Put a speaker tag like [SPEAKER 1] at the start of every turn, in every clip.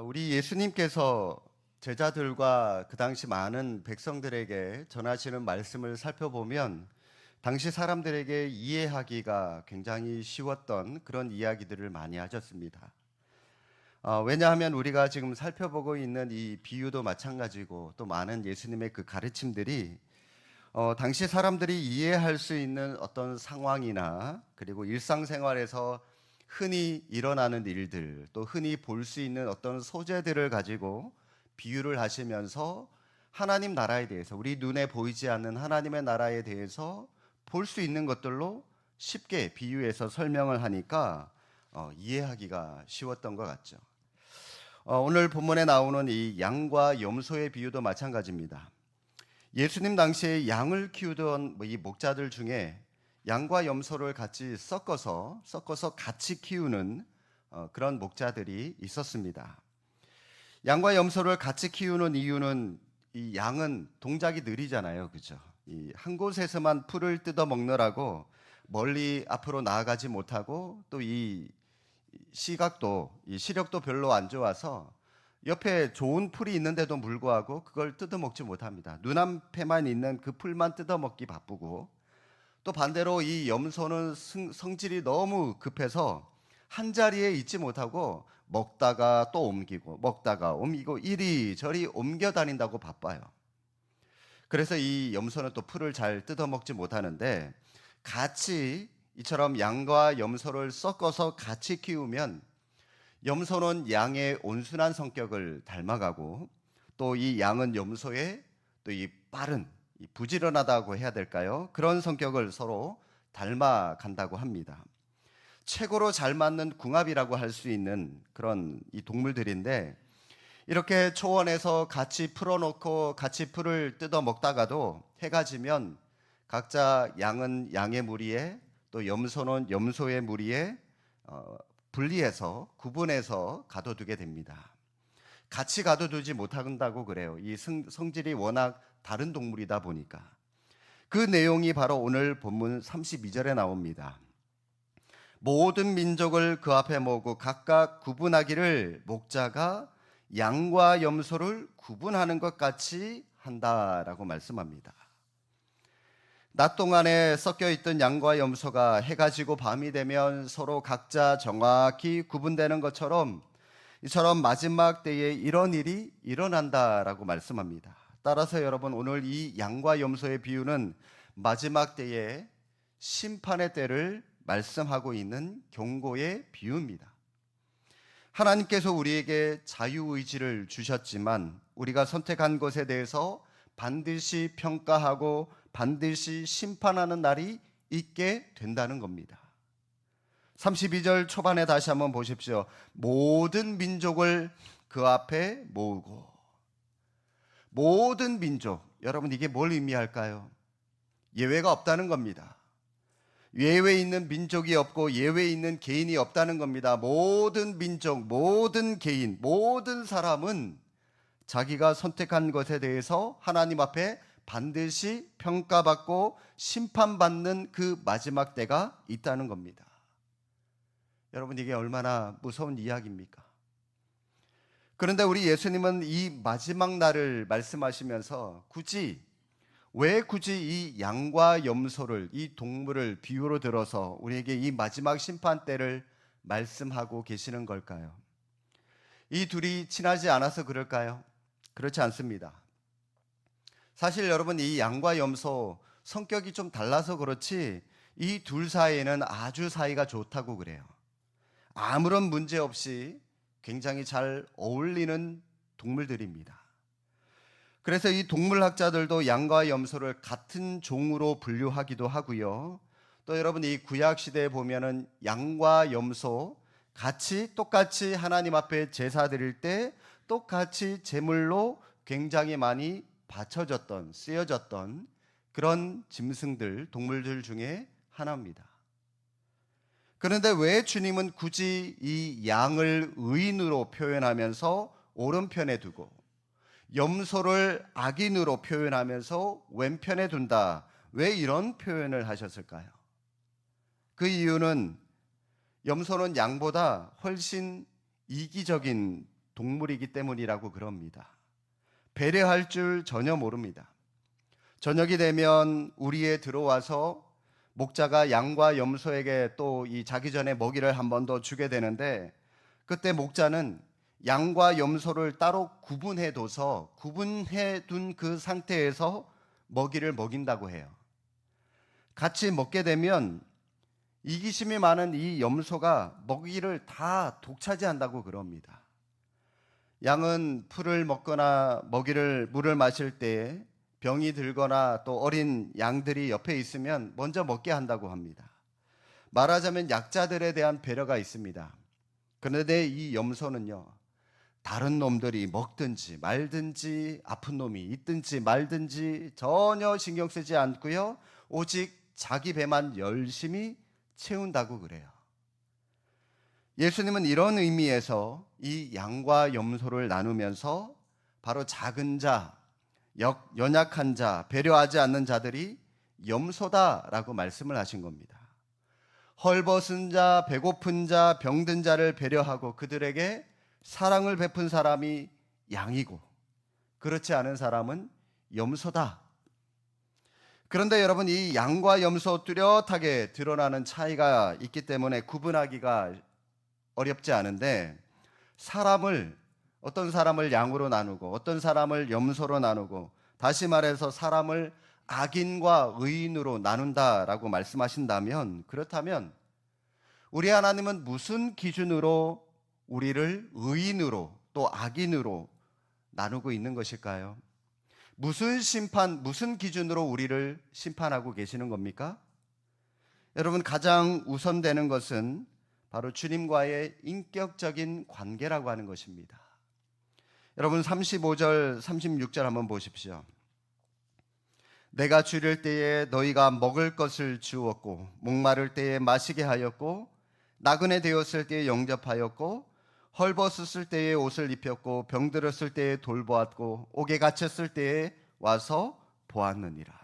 [SPEAKER 1] 우리 예수님께서 제자들과 그 당시 많은 백성들에게 전하시는 말씀을 살펴보면 당시 사람들에게 이해하기가 굉장히 쉬웠던 그런 이야기들을 많이 하셨습니다. 왜냐하면 우리가 지금 살펴보고 있는 이 비유도 마찬가지고 또 많은 예수님의 그 가르침들이 당시 사람들이 이해할 수 있는 어떤 상황이나 그리고 일상생활에서 흔히 일어나는 일들 또 흔히 볼 수 있는 어떤 소재들을 가지고 비유를 하시면서 하나님 나라에 대해서 우리 눈에 보이지 않는 하나님의 나라에 대해서 볼 수 있는 것들로 쉽게 비유해서 설명을 하니까 이해하기가 쉬웠던 것 같죠. 오늘 본문에 나오는 이 양과 염소의 비유도 마찬가지입니다. 예수님 당시에 양을 키우던 이 목자들 중에 양과 염소를 같이 섞어서 같이 키우는 그런 목자들이 있었습니다. 양과 염소를 같이 키우는 이유는 이 양은 동작이 느리잖아요, 그죠? 이 한 곳에서만 풀을 뜯어 먹느라고 멀리 앞으로 나아가지 못하고 또 이 시력도 별로 안 좋아서 옆에 좋은 풀이 있는데도 불구하고 그걸 뜯어먹지 못합니다. 눈앞에만 있는 그 풀만 뜯어먹기 바쁘고 또 반대로 이 염소는 성질이 너무 급해서 한 자리에 있지 못하고 먹다가 또 옮기고 먹다가 옮기고 이리저리 옮겨 다닌다고 바빠요. 그래서 이 염소는 또 풀을 잘 뜯어먹지 못하는데 같이 이처럼 양과 염소를 섞어서 같이 키우면 염소는 양의 온순한 성격을 닮아가고 또 이 양은 염소의 또 이 빠른 부지런하다고 해야 될까요? 그런 성격을 서로 닮아간다고 합니다. 최고로 잘 맞는 궁합이라고 할 수 있는 그런 이 동물들인데 이렇게 초원에서 같이 풀어놓고 같이 풀을 뜯어 먹다가도 해가 지면 각자 양은 양의 무리에 또 염소는 염소의 무리에 분리해서 구분해서 가둬두게 됩니다. 같이 가둬두지 못한다고 그래요. 이 성질이 워낙 다른 동물이다 보니까. 그 내용이 바로 오늘 본문 32절에 나옵니다. 모든 민족을 그 앞에 모으고 각각 구분하기를 목자가 양과 염소를 구분하는 것 같이 한다라고 말씀합니다. 낮 동안에 섞여 있던 양과 염소가 해가 지고 밤이 되면 서로 각자 정확히 구분되는 것처럼 이처럼 마지막 때에 이런 일이 일어난다라고 말씀합니다. 따라서 여러분 오늘 이 양과 염소의 비유는 마지막 때에 심판의 때를 말씀하고 있는 경고의 비유입니다. 하나님께서 우리에게 자유의지를 주셨지만 우리가 선택한 것에 대해서 반드시 평가하고 반드시 심판하는 날이 있게 된다는 겁니다. 32절 초반에 다시 한번 보십시오. 모든 민족을 그 앞에 모으고. 모든 민족, 여러분 이게 뭘 의미할까요? 예외가 없다는 겁니다. 예외 있는 민족이 없고 예외 있는 개인이 없다는 겁니다. 모든 민족, 모든 개인, 모든 사람은 자기가 선택한 것에 대해서 하나님 앞에 반드시 평가받고 심판받는 그 마지막 때가 있다는 겁니다. 여러분 이게 얼마나 무서운 이야기입니까? 그런데 우리 예수님은 이 마지막 날을 말씀하시면서 왜 굳이 이 양과 염소를 이 동물을 비유로 들어서 우리에게 이 마지막 심판 때를 말씀하고 계시는 걸까요? 이 둘이 친하지 않아서 그럴까요? 그렇지 않습니다. 사실 여러분 이 양과 염소 성격이 좀 달라서 그렇지 이 둘 사이에는 아주 사이가 좋다고 그래요. 아무런 문제 없이 굉장히 잘 어울리는 동물들입니다. 그래서 이 동물학자들도 양과 염소를 같은 종으로 분류하기도 하고요. 또 여러분 이 구약 시대에 보면은 양과 염소 똑같이 하나님 앞에 제사 드릴 때 똑같이 제물로 굉장히 많이 쓰여졌던 그런 짐승들, 동물들 중에 하나입니다. 그런데 왜 주님은 굳이 이 양을 의인으로 표현하면서 오른편에 두고 염소를 악인으로 표현하면서 왼편에 둔다. 왜 이런 표현을 하셨을까요? 그 이유는 염소는 양보다 훨씬 이기적인 동물이기 때문이라고 그럽니다. 배려할 줄 전혀 모릅니다. 저녁이 되면 우리에 들어와서 목자가 양과 염소에게 또 이 자기 전에 먹이를 한 번 더 주게 되는데, 그때 목자는 양과 염소를 따로 구분해 둬서 구분해 둔 그 상태에서 먹이를 먹인다고 해요. 같이 먹게 되면 이기심이 많은 이 염소가 먹이를 다 독차지한다고 그럽니다. 양은 풀을 먹거나 물을 마실 때에 병이 들거나 또 어린 양들이 옆에 있으면 먼저 먹게 한다고 합니다. 말하자면 약자들에 대한 배려가 있습니다. 그런데 이 염소는요, 다른 놈들이 먹든지 말든지 아픈 놈이 있든지 말든지 전혀 신경 쓰지 않고요, 오직 자기 배만 열심히 채운다고 그래요. 예수님은 이런 의미에서 이 양과 염소를 나누면서 바로 작은 자, 연약한 자, 배려하지 않는 자들이 염소다라고 말씀을 하신 겁니다. 헐벗은 자, 배고픈 자, 병든 자를 배려하고 그들에게 사랑을 베푼 사람이 양이고, 그렇지 않은 사람은 염소다. 그런데 여러분, 이 양과 염소 뚜렷하게 드러나는 차이가 있기 때문에 구분하기가 어렵지 않은데, 어떤 사람을 양으로 나누고 어떤 사람을 염소로 나누고, 다시 말해서 사람을 악인과 의인으로 나눈다라고 말씀하신다면, 그렇다면 우리 하나님은 무슨 기준으로 우리를 의인으로 또 악인으로 나누고 있는 것일까요? 무슨 기준으로 우리를 심판하고 계시는 겁니까? 여러분, 가장 우선되는 것은 바로 주님과의 인격적인 관계라고 하는 것입니다. 여러분, 35절, 36절 한번 보십시오. 내가 줄일 때에 너희가 먹을 것을 주었고, 목마를 때에 마시게 하였고, 나그네 되었을 때에 영접하였고, 헐벗었을 때에 옷을 입혔고, 병들었을 때에 돌보았고, 옥에 갇혔을 때에 와서 보았느니라.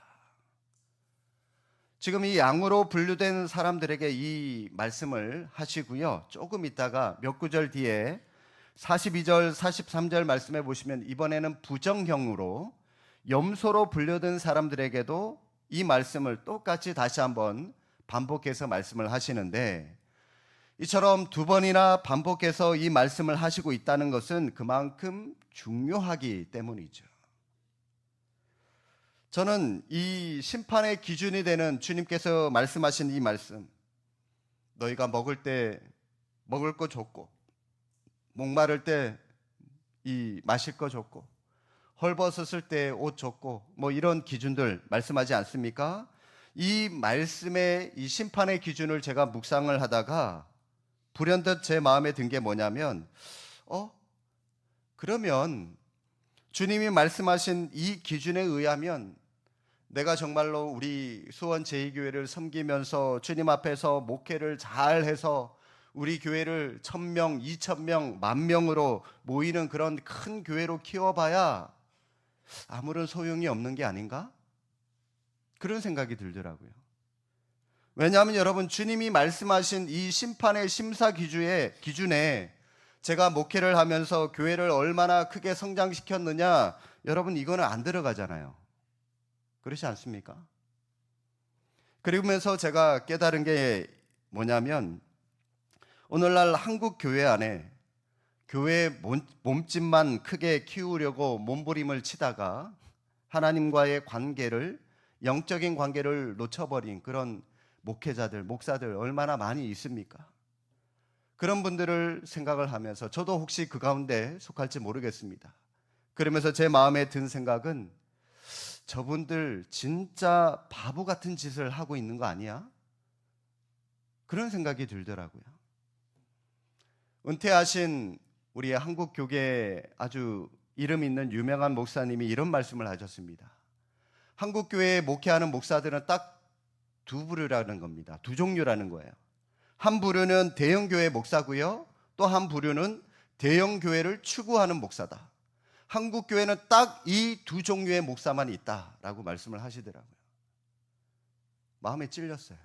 [SPEAKER 1] 지금 이 양으로 분류된 사람들에게 이 말씀을 하시고요, 조금 있다가 몇 구절 뒤에 42절, 43절 말씀해 보시면 이번에는 부정형으로 염소로 분류된 사람들에게도 이 말씀을 똑같이 다시 한번 반복해서 말씀을 하시는데, 이처럼 두 번이나 반복해서 이 말씀을 하시고 있다는 것은 그만큼 중요하기 때문이죠. 저는 이 심판의 기준이 되는 주님께서 말씀하신 이 말씀, 너희가 먹을 때 먹을 거 줬고, 목마를 때 이 마실 거 줬고, 헐벗었을 때 옷 줬고, 뭐 이런 기준들 말씀하지 않습니까? 이 말씀의 이 심판의 기준을 제가 묵상을 하다가 불현듯 제 마음에 든 게 뭐냐면, 그러면 주님이 말씀하신 이 기준에 의하면 내가 정말로 우리 수원 제2교회를 섬기면서 주님 앞에서 목회를 잘해서 우리 교회를 1,000명, 2,000명, 10,000명으로 모이는 그런 큰 교회로 키워봐야 아무런 소용이 없는 게 아닌가? 그런 생각이 들더라고요. 왜냐하면 여러분, 주님이 말씀하신 이 심판의 심사 기준에 제가 목회를 하면서 교회를 얼마나 크게 성장시켰느냐, 여러분 이거는 안 들어가잖아요. 그렇지 않습니까? 그러면서 제가 깨달은 게 뭐냐면, 오늘날 한국 교회 안에 교회 몸집만 크게 키우려고 몸부림을 치다가 하나님과의 관계를, 영적인 관계를 놓쳐버린 그런 목회자들, 목사들 얼마나 많이 있습니까? 그런 분들을 생각을 하면서 저도 혹시 그 가운데 속할지 모르겠습니다. 그러면서 제 마음에 든 생각은, 저분들 진짜 바보 같은 짓을 하고 있는 거 아니야? 그런 생각이 들더라고요. 은퇴하신 우리 한국 교계에 아주 이름 있는 유명한 목사님이 이런 말씀을 하셨습니다. 한국 교회에 목회하는 목사들은 딱 두 부류라는 겁니다. 두 종류라는 거예요. 한 부류는 대형 교회 목사고요, 또 한 부류는 대형 교회를 추구하는 목사다. 한국 교회는 딱 이 두 종류의 목사만 있다라고 말씀을 하시더라고요. 마음에 찔렸어요.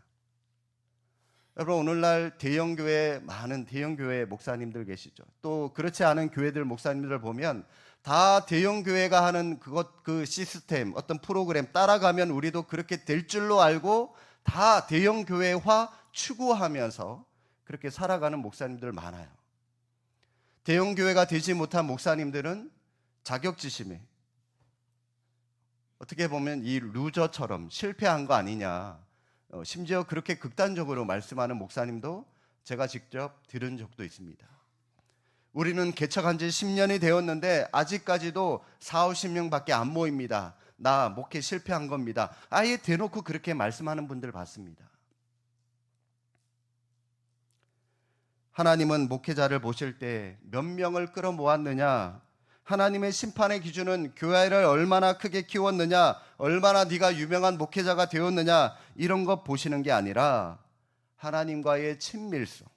[SPEAKER 1] 여러분, 오늘날 대형교회, 많은 대형교회 목사님들 계시죠. 또 그렇지 않은 교회들 목사님들 보면 다 대형교회가 하는 그 시스템, 어떤 프로그램 따라가면 우리도 그렇게 될 줄로 알고 다 대형교회화 추구하면서 그렇게 살아가는 목사님들 많아요. 대형교회가 되지 못한 목사님들은 자격지심에 어떻게 보면 이 루저처럼 실패한 거 아니냐, 심지어 그렇게 극단적으로 말씀하는 목사님도 제가 직접 들은 적도 있습니다. 우리는 개척한 지 10년이 되었는데 아직까지도 4, 50명밖에 안 모입니다. 나 목회 실패한 겁니다. 아예 대놓고 그렇게 말씀하는 분들 봤습니다. 하나님은 목회자를 보실 때 몇 명을 끌어모았느냐, 하나님의 심판의 기준은 교회를 얼마나 크게 키웠느냐, 얼마나 네가 유명한 목회자가 되었느냐, 이런 것 보시는 게 아니라 하나님과의 친밀성,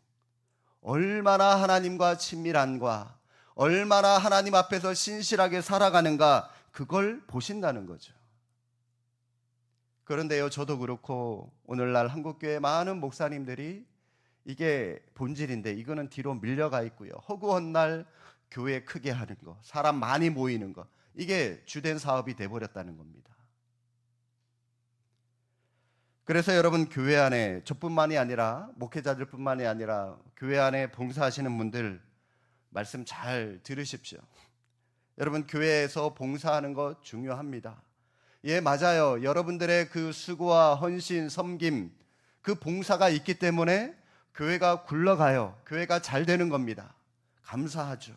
[SPEAKER 1] 얼마나 하나님과 친밀한가, 얼마나 하나님 앞에서 신실하게 살아가는가, 그걸 보신다는 거죠. 그런데요, 저도 그렇고 오늘날 한국교회 많은 목사님들이 이게 본질인데 이거는 뒤로 밀려가 있고요. 허구한 날 교회 크게 하는 거, 사람 많이 모이는 거, 이게 주된 사업이 돼버렸다는 겁니다. 그래서 여러분, 교회 안에 저뿐만이 아니라 목회자들뿐만이 아니라 교회 안에 봉사하시는 분들 말씀 잘 들으십시오. 여러분, 교회에서 봉사하는 거 중요합니다. 예, 맞아요. 여러분들의 그 수고와 헌신, 섬김, 그 봉사가 있기 때문에 교회가 굴러가요. 교회가 잘 되는 겁니다. 감사하죠.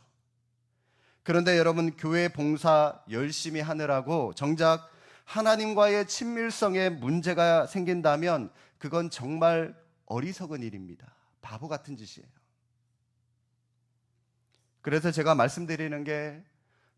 [SPEAKER 1] 그런데 여러분, 교회 봉사 열심히 하느라고 정작 하나님과의 친밀성에 문제가 생긴다면 그건 정말 어리석은 일입니다. 바보 같은 짓이에요. 그래서 제가 말씀드리는 게,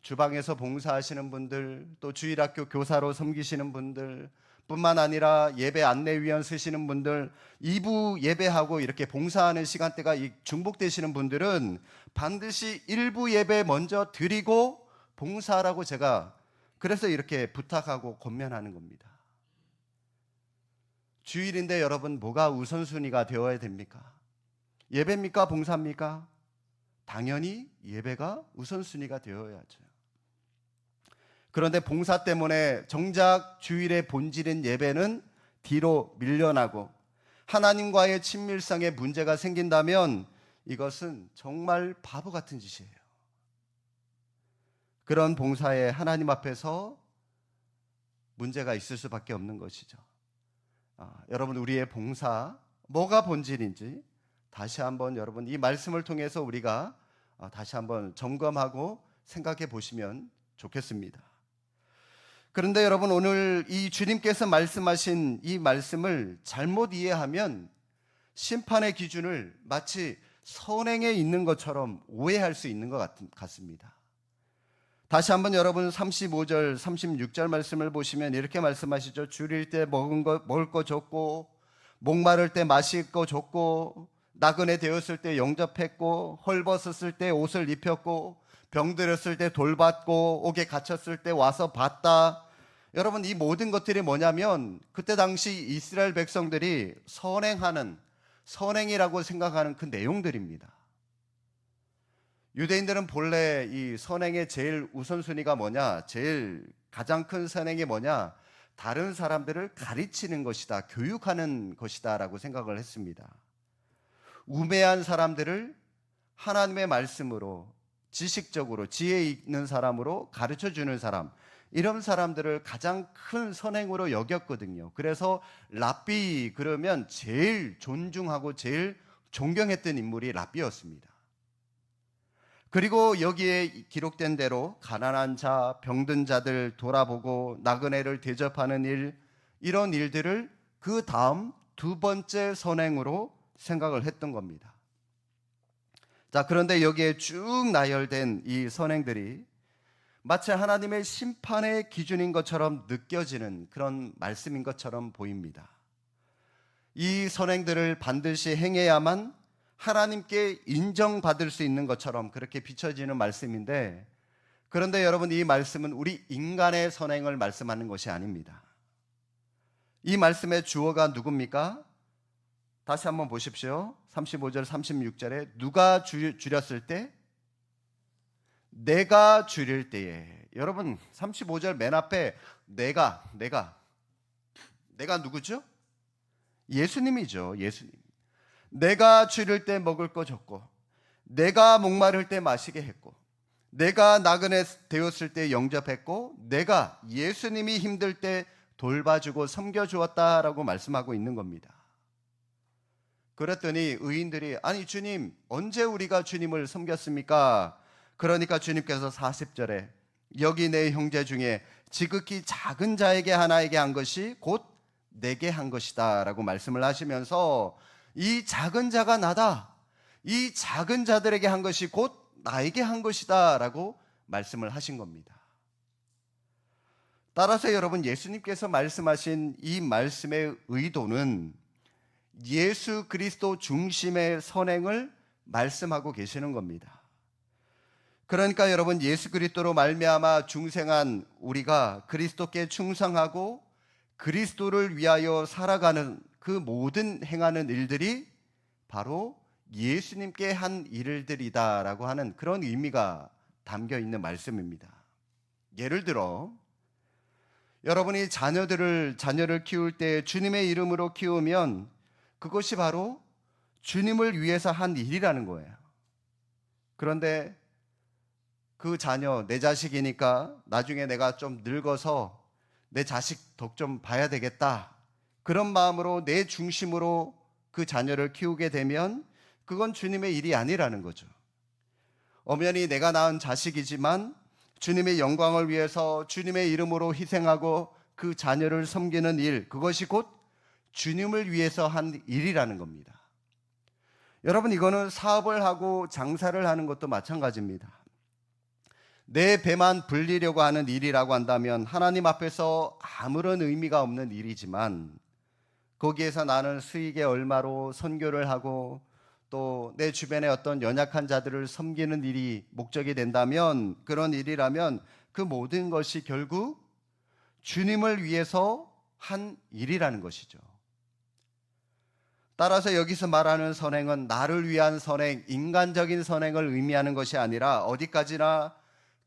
[SPEAKER 1] 주방에서 봉사하시는 분들, 또 주일학교 교사로 섬기시는 분들 뿐만 아니라 예배 안내위원 쓰시는 분들, 2부 예배하고 이렇게 봉사하는 시간대가 중복되시는 분들은 반드시 1부 예배 먼저 드리고 봉사하라고 제가 그래서 이렇게 부탁하고 권면하는 겁니다. 주일인데 여러분, 뭐가 우선순위가 되어야 됩니까? 예배입니까? 봉사입니까? 당연히 예배가 우선순위가 되어야죠. 그런데 봉사 때문에 정작 주일의 본질인 예배는 뒤로 밀려나고 하나님과의 친밀성에 문제가 생긴다면 이것은 정말 바보 같은 짓이에요. 그런 봉사에 하나님 앞에서 문제가 있을 수밖에 없는 것이죠. 여러분, 우리의 봉사 뭐가 본질인지 다시 한번 여러분 이 말씀을 통해서 우리가 다시 한번 점검하고 생각해 보시면 좋겠습니다. 그런데 여러분, 오늘 이 주님께서 말씀하신 이 말씀을 잘못 이해하면 심판의 기준을 마치 선행에 있는 것처럼 오해할 수 있는 것 같습니다. 다시 한번 여러분 35절, 36절 말씀을 보시면 이렇게 말씀하시죠. 줄일 때 먹을 거 줬고, 목마를 때 마실 거 줬고, 나그네 되었을 때 영접했고, 헐벗었을 때 옷을 입혔고, 병들었을 때 돌봤고, 옥에 갇혔을 때 와서 봤다. 여러분, 이 모든 것들이 뭐냐면 그때 당시 이스라엘 백성들이 선행이라고 생각하는 그 내용들입니다. 유대인들은 본래 이 선행의 제일 우선순위가 뭐냐, 제일 가장 큰 선행이 뭐냐, 다른 사람들을 가르치는 것이다, 교육하는 것이다 라고 생각을 했습니다. 우매한 사람들을 하나님의 말씀으로, 지식적으로 지혜 있는 사람으로 가르쳐주는 사람, 이런 사람들을 가장 큰 선행으로 여겼거든요. 그래서 랍비 그러면 제일 존중하고 제일 존경했던 인물이 랍비였습니다. 그리고 여기에 기록된 대로 가난한 자, 병든 자들 돌아보고 나그네를 대접하는 일, 이런 일들을 그 다음 두 번째 선행으로 생각을 했던 겁니다. 자, 그런데 여기에 쭉 나열된 이 선행들이 마치 하나님의 심판의 기준인 것처럼 느껴지는 그런 말씀인 것처럼 보입니다. 이 선행들을 반드시 행해야만 하나님께 인정받을 수 있는 것처럼 그렇게 비춰지는 말씀인데, 그런데 여러분, 이 말씀은 우리 인간의 선행을 말씀하는 것이 아닙니다. 이 말씀의 주어가 누굽니까? 다시 한번 보십시오. 35절 36절에 누가 줄였을 때? 내가 줄일 때에. 여러분 35절 맨 앞에 내가 누구죠? 예수님이죠. 예수님. 내가 줄일 때 먹을 거 줬고, 내가 목마를 때 마시게 했고, 내가 나그네 되었을 때 영접했고, 내가 예수님이 힘들 때 돌봐주고 섬겨주었다라고 말씀하고 있는 겁니다. 그랬더니 의인들이 아니 주님 언제 우리가 주님을 섬겼습니까? 그러니까 주님께서 40절에 여기 내 형제 중에 지극히 작은 자에게 하나에게 한 것이 곧 내게 한 것이다 라고 말씀을 하시면서 이 작은 자가 나다, 이 작은 자들에게 한 것이 곧 나에게 한 것이다 라고 말씀을 하신 겁니다. 따라서 여러분 예수님께서 말씀하신 이 말씀의 의도는 예수 그리스도 중심의 선행을 말씀하고 계시는 겁니다. 그러니까 여러분 예수 그리스도로 말미암아 중생한 우리가 그리스도께 충성하고 그리스도를 위하여 살아가는 그 모든 행하는 일들이 바로 예수님께 한 일들이다라고 하는 그런 의미가 담겨 있는 말씀입니다. 예를 들어 여러분이 자녀를 키울 때 주님의 이름으로 키우면 그것이 바로 주님을 위해서 한 일이라는 거예요. 그런데 그 자녀, 내 자식이니까 나중에 내가 좀 늙어서 내 자식 덕 좀 봐야 되겠다, 그런 마음으로 내 중심으로 그 자녀를 키우게 되면 그건 주님의 일이 아니라는 거죠. 엄연히 내가 낳은 자식이지만 주님의 영광을 위해서 주님의 이름으로 희생하고 그 자녀를 섬기는 일, 그것이 곧 주님을 위해서 한 일이라는 겁니다. 여러분 이거는 사업을 하고 장사를 하는 것도 마찬가지입니다. 내 배만 불리려고 하는 일이라고 한다면 하나님 앞에서 아무런 의미가 없는 일이지만 거기에서 나는 수익의 얼마로 선교를 하고 또 내 주변의 어떤 연약한 자들을 섬기는 일이 목적이 된다면, 그런 일이라면 그 모든 것이 결국 주님을 위해서 한 일이라는 것이죠. 따라서 여기서 말하는 선행은 나를 위한 선행, 인간적인 선행을 의미하는 것이 아니라 어디까지나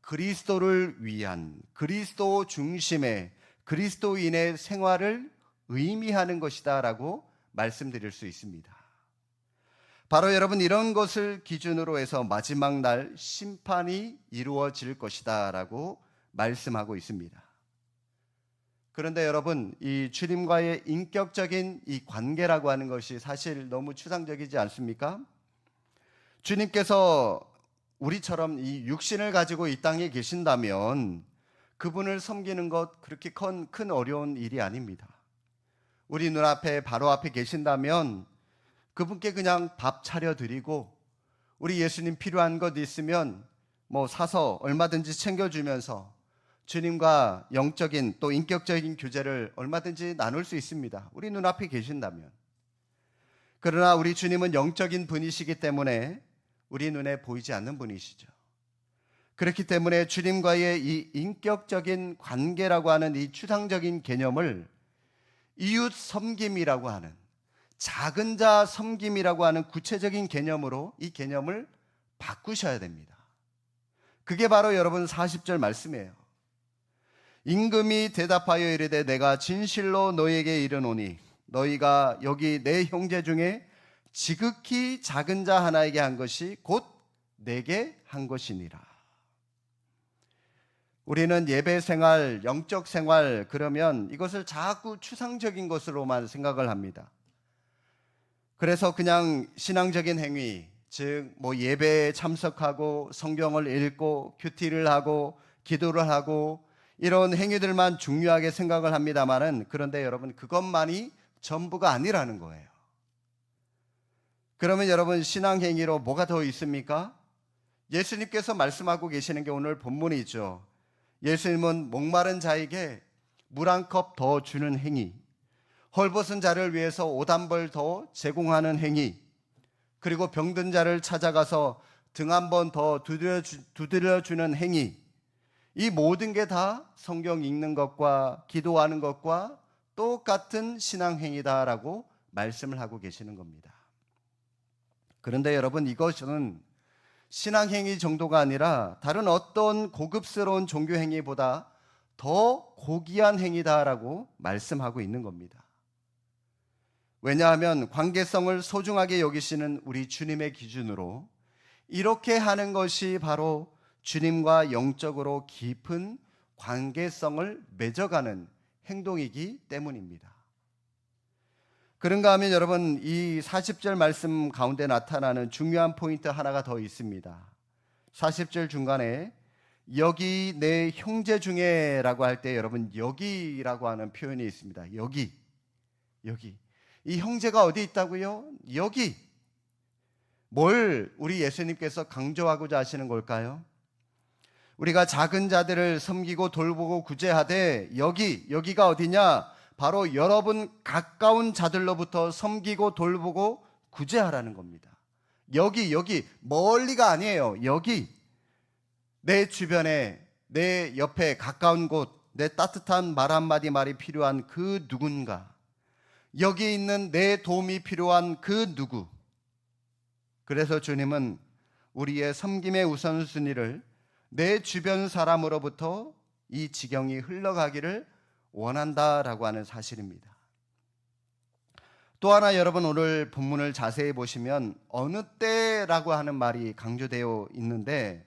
[SPEAKER 1] 그리스도를 위한, 그리스도 중심의 그리스도인의 생활을 의미하는 것이다 라고 말씀드릴 수 있습니다. 바로 여러분 이런 것을 기준으로 해서 마지막 날 심판이 이루어질 것이다 라고 말씀하고 있습니다. 그런데 여러분 이 주님과의 인격적인 이 관계라고 하는 것이 사실 너무 추상적이지 않습니까? 주님께서 우리처럼 이 육신을 가지고 이 땅에 계신다면 그분을 섬기는 것 그렇게 큰 어려운 일이 아닙니다. 우리 눈앞에 바로 앞에 계신다면 그분께 그냥 밥 차려드리고 우리 예수님 필요한 것 있으면 뭐 사서 얼마든지 챙겨주면서 주님과 영적인 또 인격적인 교제를 얼마든지 나눌 수 있습니다. 우리 눈앞에 계신다면. 그러나 우리 주님은 영적인 분이시기 때문에 우리 눈에 보이지 않는 분이시죠. 그렇기 때문에 주님과의 이 인격적인 관계라고 하는 이 추상적인 개념을 이웃 섬김이라고 하는, 작은 자 섬김이라고 하는 구체적인 개념으로 이 개념을 바꾸셔야 됩니다. 그게 바로 여러분 40절 말씀이에요. 임금이 대답하여 이르되 내가 진실로 너희에게 이르노니 너희가 여기 내 형제 중에 지극히 작은 자 하나에게 한 것이 곧 내게 한 것이니라. 우리는 예배 생활, 영적 생활 그러면 이것을 자꾸 추상적인 것으로만 생각을 합니다. 그래서 그냥 신앙적인 행위, 즉 뭐 예배에 참석하고 성경을 읽고 큐티를 하고 기도를 하고 이런 행위들만 중요하게 생각을 합니다만은, 그런데 여러분 그것만이 전부가 아니라는 거예요. 그러면 여러분 신앙 행위로 뭐가 더 있습니까? 예수님께서 말씀하고 계시는 게 오늘 본문이죠. 예수님은 목마른 자에게 물 한 컵 더 주는 행위, 헐벗은 자를 위해서 옷 한 벌 더 제공하는 행위, 그리고 병든 자를 찾아가서 등 한 번 더 두드려주는 행위, 이 모든 게 다 성경 읽는 것과 기도하는 것과 똑같은 신앙 행위다라고 말씀을 하고 계시는 겁니다. 그런데 여러분, 이것은 신앙행위 정도가 아니라 다른 어떤 고급스러운 종교행위보다 더 고귀한 행위다라고 말씀하고 있는 겁니다. 왜냐하면 관계성을 소중하게 여기시는 우리 주님의 기준으로 이렇게 하는 것이 바로 주님과 영적으로 깊은 관계성을 맺어가는 행동이기 때문입니다. 그런가 하면 여러분, 이 40절 말씀 가운데 나타나는 중요한 포인트 하나가 더 있습니다. 40절 중간에 여기 내 형제 중에 라고 할 때 여러분, 여기라고 하는 표현이 있습니다. 여기. 이 형제가 어디 있다고요? 여기. 뭘 우리 예수님께서 강조하고자 하시는 걸까요? 우리가 작은 자들을 섬기고 돌보고 구제하되 여기가 어디냐? 바로 여러분 가까운 자들로부터 섬기고 돌보고 구제하라는 겁니다. 여기 멀리가 아니에요. 여기 내 주변에 내 옆에 가까운 곳, 내 따뜻한 말 한마디 말이 필요한 그 누군가, 여기 있는 내 도움이 필요한 그 누구. 그래서 주님은 우리의 섬김의 우선순위를 내 주변 사람으로부터 이 지경이 흘러가기를 원한다라고 하는 사실입니다. 또 하나 여러분, 오늘 본문을 자세히 보시면 어느 때라고 하는 말이 강조되어 있는데,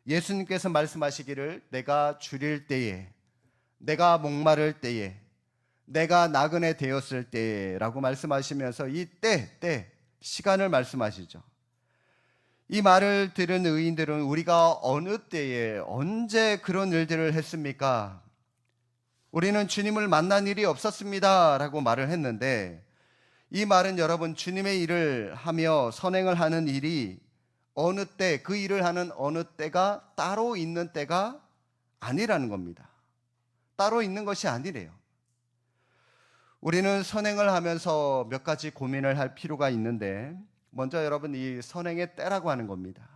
[SPEAKER 1] 예수님께서 말씀하시기를 내가 줄일 때에, 내가 목마를 때에, 내가 나그네 되었을 때라고 말씀하시면서 이 때, 시간을 말씀하시죠. 이 말을 들은 의인들은 우리가 어느 때에 언제 그런 일들을 했습니까? 우리는 주님을 만난 일이 없었습니다 라고 말을 했는데, 이 말은 여러분, 주님의 일을 하며 선행을 하는 일이 어느 때, 그 일을 하는 어느 때가 따로 있는 때가 아니라는 겁니다. 따로 있는 것이 아니래요. 우리는 선행을 하면서 몇 가지 고민을 할 필요가 있는데, 먼저 여러분, 이 선행의 때라고 하는 겁니다.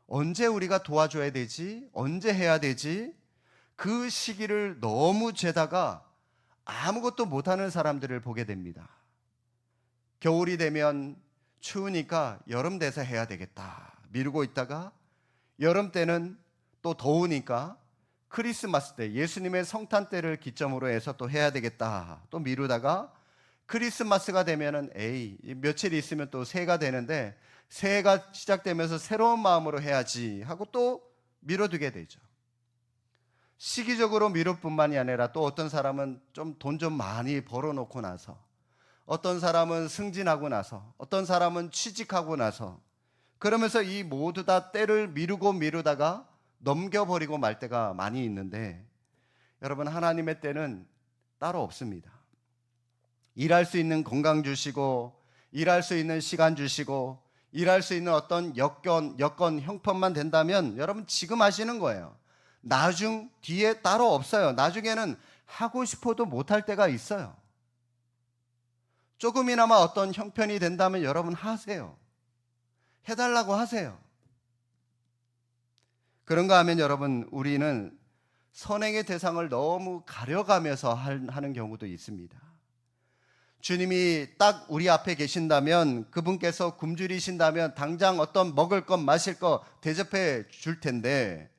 [SPEAKER 1] 언제 우리가 도와줘야 되지? 언제 해야 되지? 그 시기를 너무 재다가 아무것도 못하는 사람들을 보게 됩니다. 겨울이 되면 추우니까 여름 돼서 해야 되겠다 미루고 있다가, 여름 때는 또 더우니까 크리스마스 때, 예수님의 성탄 때를 기점으로 해서 또 해야 되겠다 또 미루다가, 크리스마스가 되면은 며칠 있으면 또 새해가 되는데 새해가 시작되면서 새로운 마음으로 해야지 하고 또 미뤄두게 되죠. 시기적으로 미룰 뿐만이 아니라 또 어떤 사람은 좀 돈 좀 많이 벌어놓고 나서, 어떤 사람은 승진하고 나서, 어떤 사람은 취직하고 나서, 그러면서 이 모두 다 때를 미루다가 넘겨버리고 말 때가 많이 있는데, 여러분, 하나님의 때는 따로 없습니다. 일할 수 있는 건강 주시고, 일할 수 있는 시간 주시고, 일할 수 있는 어떤 여건, 형편만 된다면 여러분 지금 하시는 거예요. 나중 뒤에 따로 없어요. 나중에는 하고 싶어도 못할 때가 있어요. 조금이나마 어떤 형편이 된다면 여러분 하세요. 해달라고 하세요. 그런가 하면 여러분, 우리는 선행의 대상을 너무 가려가면서 하는 경우도 있습니다. 주님이 딱 우리 앞에 계신다면, 그분께서 굶주리신다면 당장 어떤 먹을 것 마실 것 대접해 줄 텐데,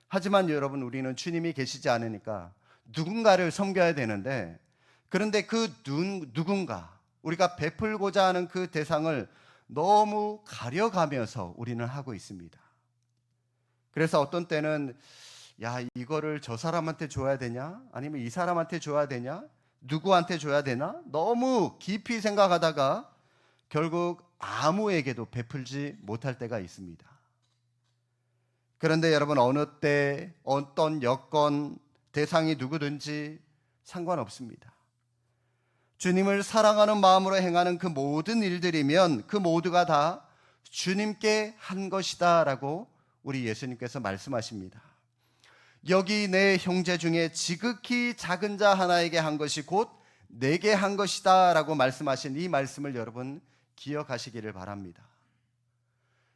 [SPEAKER 1] 하지만 여러분, 우리는 주님이 계시지 않으니까 누군가를 섬겨야 되는데, 그런데 그 누군가, 우리가 베풀고자 하는 그 대상을 너무 가려가면서 우리는 하고 있습니다. 그래서 어떤 때는 이거를 저 사람한테 줘야 되냐? 아니면 이 사람한테 줘야 되냐? 누구한테 줘야 되나? 너무 깊이 생각하다가 결국 아무에게도 베풀지 못할 때가 있습니다. 그런데 여러분, 어느 때, 어떤 여건, 대상이 누구든지 상관없습니다. 주님을 사랑하는 마음으로 행하는 그 모든 일들이면 그 모두가 다 주님께 한 것이다 라고 우리 예수님께서 말씀하십니다. 여기 내 형제 중에 지극히 작은 자 하나에게 한 것이 곧 내게 한 것이다 라고 말씀하신 이 말씀을 여러분 기억하시기를 바랍니다.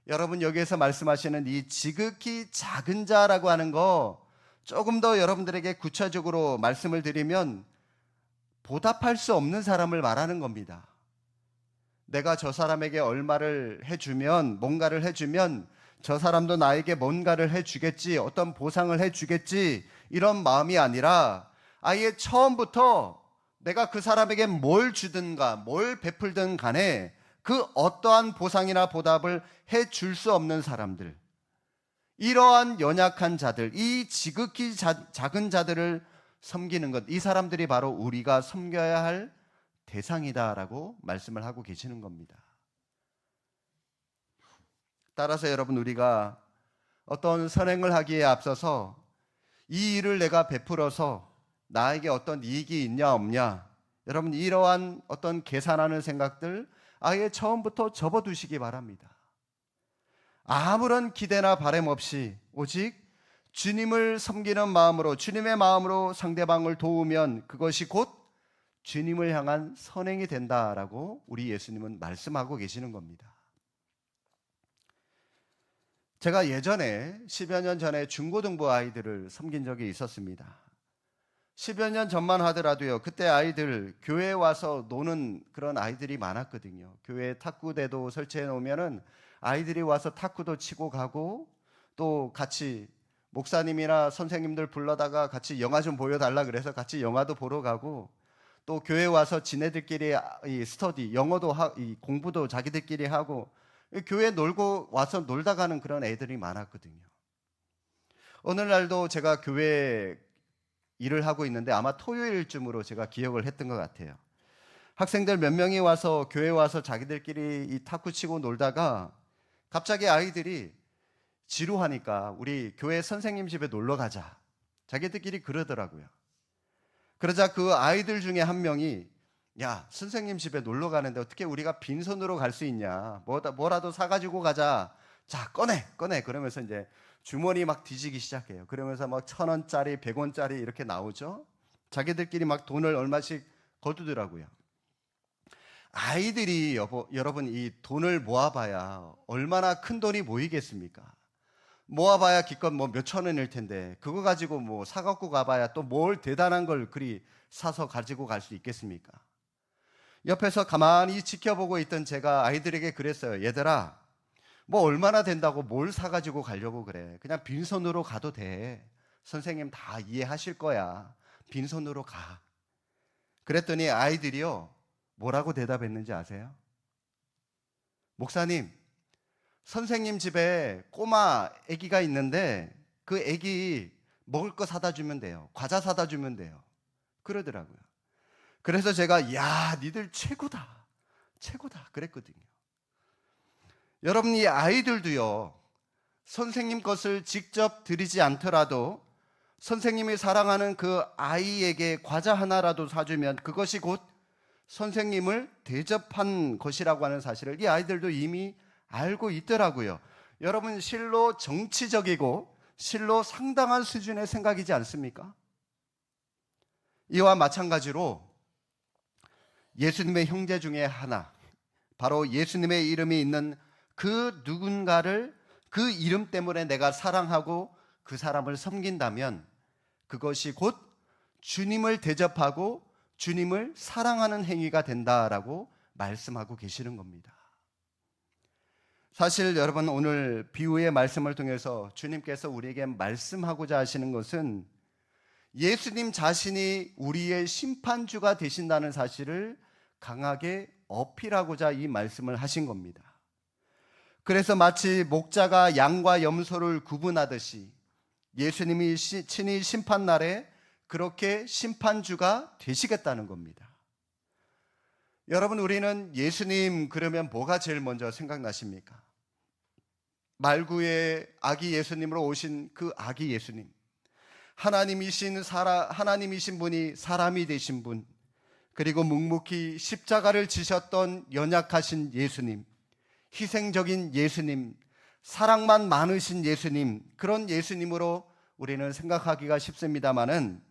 [SPEAKER 1] 여러분, 여기에서 말씀하시는 이 지극히 작은 자라고 하는 거 조금 더 여러분들에게 구체적으로 말씀을 드리면 보답할 수 없는 사람을 말하는 겁니다. 내가 저 사람에게 얼마를 해주면, 뭔가를 해주면 저 사람도 나에게 뭔가를 해주겠지, 어떤 보상을 해주겠지, 이런 마음이 아니라 아예 처음부터 내가 그 사람에게 뭘 주든가 뭘 베풀든 간에 그 어떠한 보상이나 보답을 해줄 수 없는 사람들, 이러한 연약한 자들, 이 지극히 작은 자들을 섬기는 것, 이 사람들이 바로 우리가 섬겨야 할 대상이다라고 말씀을 하고 계시는 겁니다. 따라서 여러분, 우리가 어떤 선행을 하기에 앞서서 이 일을 내가 베풀어서 나에게 어떤 이익이 있냐 없냐, 여러분 이러한 어떤 계산하는 생각들 아예 처음부터 접어두시기 바랍니다. 아무런 기대나 바람 없이 오직 주님을 섬기는 마음으로, 주님의 마음으로 상대방을 도우면 그것이 곧 주님을 향한 선행이 된다라고 우리 예수님은 말씀하고 계시는 겁니다. 제가 예전에 10여 년 전에 중고등부 아이들을 섬긴 적이 있었습니다. 10여 년 전만 하더라도요, 그때 아이들 교회에 와서 노는 그런 아이들이 많았거든요. 교회에 탁구대도 설치해 놓으면은 아이들이 와서 탁구도 치고 가고, 또 같이 목사님이나 선생님들 불러다가 같이 영화 좀 보여달라 그래서 같이 영화도 보러 가고, 또 교회 와서 지네들끼리 이 스터디, 영어도 이 공부도 자기들끼리 하고, 교회 놀고 와서 놀다 가는 그런 애들이 많았거든요. 오늘날도 제가 교회 일을 하고 있는데 아마 토요일쯤으로 제가 기억을 했던 것 같아요. 학생들 몇 명이 와서 교회 와서 자기들끼리 이 탁구 치고 놀다가 갑자기 아이들이 지루하니까 우리 교회 선생님 집에 놀러 가자, 자기들끼리 그러더라고요. 그러자 그 아이들 중에 한 명이, 야, 선생님 집에 놀러 가는데 어떻게 우리가 빈손으로 갈 수 있냐, 뭐라도 사가지고 가자, 자 꺼내 그러면서 이제 주머니 막 뒤지기 시작해요. 그러면서 막 1,000원짜리 100원짜리 이렇게 나오죠. 자기들끼리 막 돈을 얼마씩 거두더라고요. 아이들이 여러분 이 돈을 모아봐야 얼마나 큰 돈이 모이겠습니까? 모아봐야 기껏 뭐 몇천 원일 텐데 그거 가지고 뭐 사갖고 가봐야 또 뭘 대단한 걸 그리 사서 가지고 갈 수 있겠습니까? 옆에서 가만히 지켜보고 있던 제가 아이들에게 그랬어요. 얘들아, 뭐 얼마나 된다고 뭘 사가지고 가려고 그래. 그냥 빈손으로 가도 돼. 선생님 다 이해하실 거야. 빈손으로 가. 그랬더니 아이들이요, 뭐라고 대답했는지 아세요? 목사님, 선생님 집에 꼬마 아기가 있는데 그 아기 먹을 거 사다 주면 돼요. 과자 사다 주면 돼요. 그러더라고요. 그래서 제가 야, 니들 최고다 그랬거든요. 여러분, 이 아이들도요, 선생님 것을 직접 드리지 않더라도 선생님이 사랑하는 그 아이에게 과자 하나라도 사주면 그것이 곧 선생님을 대접한 것이라고 하는 사실을 이 아이들도 이미 알고 있더라고요. 여러분, 실로 정치적이고 실로 상당한 수준의 생각이지 않습니까? 이와 마찬가지로 예수님의 형제 중에 하나, 바로 예수님의 이름이 있는 그 누군가를 그 이름 때문에 내가 사랑하고 그 사람을 섬긴다면 그것이 곧 주님을 대접하고 주님을 사랑하는 행위가 된다라고 말씀하고 계시는 겁니다. 사실 여러분, 오늘 비유의 말씀을 통해서 주님께서 우리에게 말씀하고자 하시는 것은 예수님 자신이 우리의 심판주가 되신다는 사실을 강하게 어필하고자 이 말씀을 하신 겁니다. 그래서 마치 목자가 양과 염소를 구분하듯이 예수님이 친히 심판날에 그렇게 심판주가 되시겠다는 겁니다. 여러분, 우리는 예수님 그러면 뭐가 제일 먼저 생각나십니까? 말구의 아기 예수님으로 오신 그 아기 예수님, 하나님이신 분이 사람이 되신 분, 그리고 묵묵히 십자가를 지셨던 연약하신 예수님, 희생적인 예수님, 사랑만 많으신 예수님, 그런 예수님으로 우리는 생각하기가 쉽습니다만은,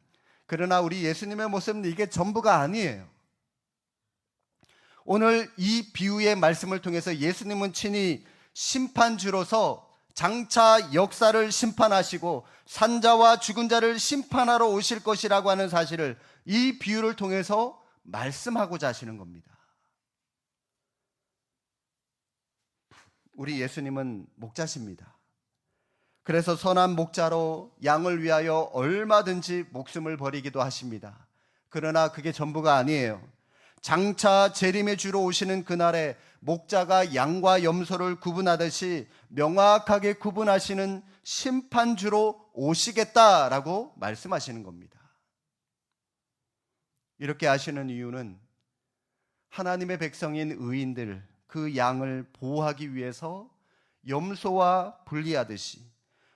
[SPEAKER 1] 그러나 우리 예수님의 모습은 이게 전부가 아니에요. 오늘 이 비유의 말씀을 통해서 예수님은 친히 심판주로서 장차 역사를 심판하시고 산자와 죽은 자를 심판하러 오실 것이라고 하는 사실을 이 비유를 통해서 말씀하고자 하시는 겁니다. 우리 예수님은 목자십니다. 그래서 선한 목자로 양을 위하여 얼마든지 목숨을 버리기도 하십니다. 그러나 그게 전부가 아니에요. 장차 재림의 주로 오시는 그날에 목자가 양과 염소를 구분하듯이 명확하게 구분하시는 심판주로 오시겠다라고 말씀하시는 겁니다. 이렇게 하시는 이유는 하나님의 백성인 의인들, 그 양을 보호하기 위해서 염소와 분리하듯이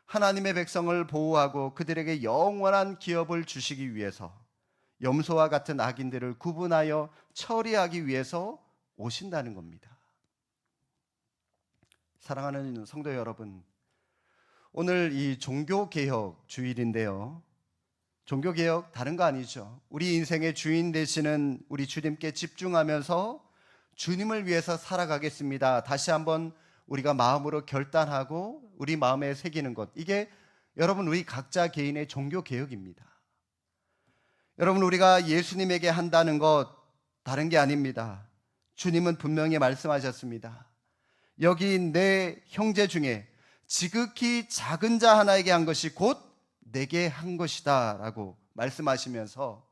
[SPEAKER 1] 하나님의 백성을 보호하고 그들에게 영원한 기업을 주시기 위해서 염소와 같은 악인들을 구분하여 처리하기 위해서 오신다는 겁니다. 사랑하는 성도 여러분, 오늘 이 종교개혁 주일인데요. 종교개혁 다른 거 아니죠. 우리 인생의 주인 되시는 우리 주님께 집중하면서 주님을 위해서 살아가겠습니다. 다시 한번 우리가 마음으로 결단하고 우리 마음에 새기는 것, 이게 여러분 우리 각자 개인의 종교개혁입니다. 여러분, 우리가 예수님에게 한다는 것 다른 게 아닙니다. 주님은 분명히 말씀하셨습니다. 여기 내 형제 중에 지극히 작은 자 하나에게 한 것이 곧 내게 한 것이다 라고 말씀하시면서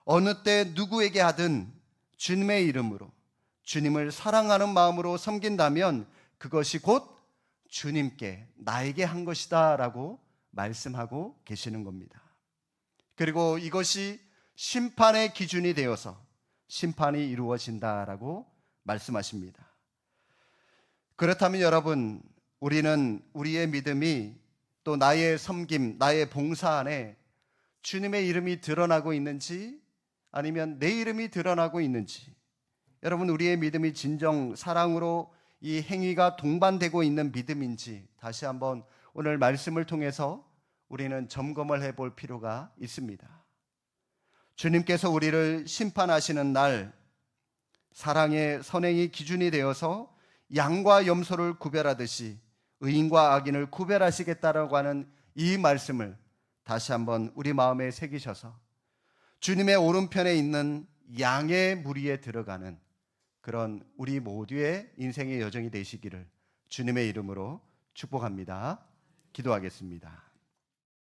[SPEAKER 1] 어느 때 누구에게 하든 주님의 이름으로 주님을 사랑하는 마음으로 섬긴다면 그것이 곧 주님께, 나에게 한 것이다 라고 말씀하고 계시는 겁니다. 그리고 이것이 심판의 기준이 되어서 심판이 이루어진다라고 말씀하십니다. 그렇다면 여러분, 우리는 우리의 믿음이 또 나의 섬김, 나의 봉사 안에 주님의 이름이 드러나고 있는지 아니면 내 이름이 드러나고 있는지, 여러분 우리의 믿음이 진정 사랑으로 이 행위가 동반되고 있는 믿음인지 다시 한번 오늘 말씀을 통해서 우리는 점검을 해볼 필요가 있습니다. 주님께서 우리를 심판하시는 날, 사랑의 선행이 기준이 되어서 양과 염소를 구별하듯이 의인과 악인을 구별하시겠다라고 하는 이 말씀을 다시 한번 우리 마음에 새기셔서 주님의 오른편에 있는 양의 무리에 들어가는 그런 우리 모두의 인생의 여정이 되시기를 주님의 이름으로 축복합니다. 기도하겠습니다.